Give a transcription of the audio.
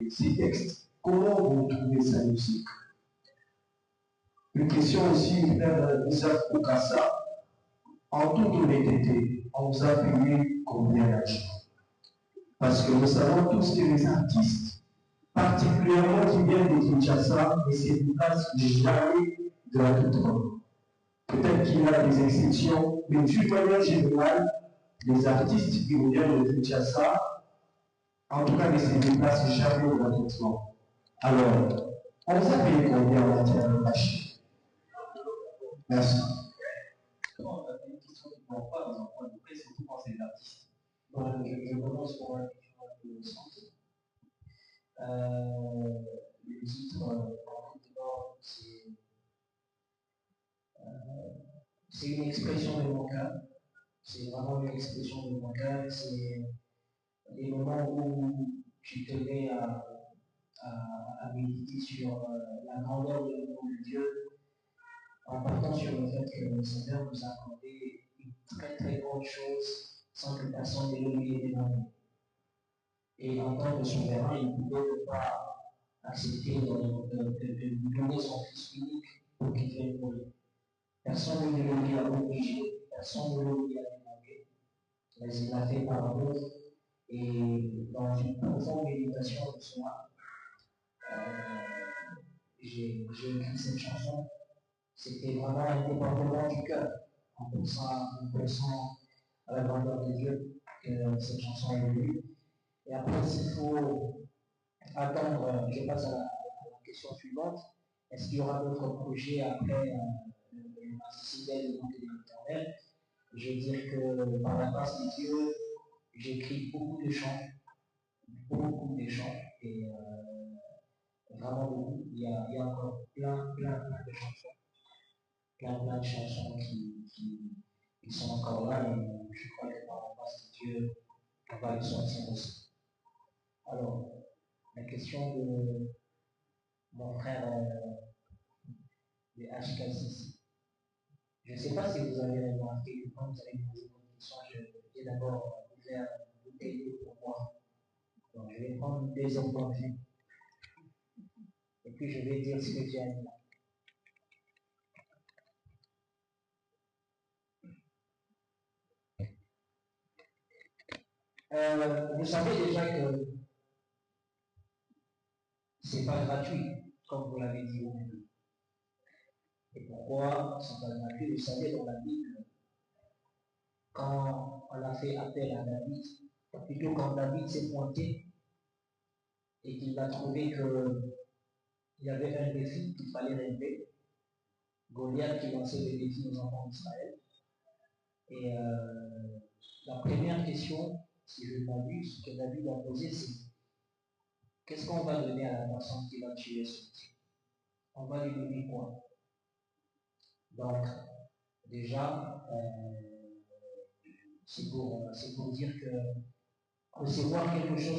ces textes, comment vous trouvez ça musique? Une question aussi, frère Isaac Okassa. En toute honnêteté, on vous a payé combien d'argent? Parce que nous savons tous que les artistes, particulièrement qui viennent de Kinshasa, ne se déplacent jamais gratuitement. Peut-être qu'il y a des exceptions, mais d'une manière générale, les artistes qui viennent de Kinshasa, en tout cas, ne se déplacent jamais gratuitement. Alors, on vous a payé combien en matière de marché? Merci. Une question qui ne prend pas dans un point de presse, surtout quand c'est l'artiste. Bon, je commence pour un peu sens. Le titre, c'est une expression de mon cœur. C'est vraiment une expression de mon cœur. C'est des moments où je tenais à méditer sur la grandeur de l'amour de Dieu, en partant sur le fait que le Seigneur nous a accordé une très très grande chose sans que personne ne l'ait demandé. Et en tant que souverain, il ne pouvait pas accepter de nous donner son Fils unique pour qu'il vienne mourir. Personne ne lui a obligé, personne ne lui a demandé, mais il l'a fait par amour. Et dans une profonde méditation de soi, j'ai écrit cette chanson. C'était vraiment un département du cœur, en pensant à la grandeur de Dieu que cette chanson est venue. Et après, s'il faut attendre, je passe à la question suivante. Est-ce qu'il y aura d'autres projets après le Massicibel et le de l'Éternel? Je veux dire que par la grâce de Dieu, j'écris beaucoup de chants, et vraiment beaucoup. Il y a encore plein de chansons. Plein de chansons qui sont encore là, et je crois que par la grâce de Dieu, on va les sortir aussi. Alors, la question de mon frère de HK6. Je ne sais pas si vous avez remarqué que quand vous allez poser votre question, je vais d'abord vous faire une bouteille pour moi. Donc, je vais prendre une deuxième gorgée. Et puis, je vais dire ce que tu as dit là. Vous savez déjà que ce n'est pas gratuit, comme vous l'avez dit vous-même. Et pourquoi ce n'est pas gratuit? Vous savez, dans la Bible, quand on a fait appel à David, plutôt quand David s'est pointé et qu'il a trouvé qu'il y avait un défi qu'il fallait relever, Goliath qui lançait des défis aux enfants d'Israël. Et la première question, si je ne m'abuse, que David a posée, c'est qu'est-ce qu'on va donner à la personne qui va tuer ce type? On va lui donner quoi? Donc, déjà, c'est pour dire que recevoir quelque chose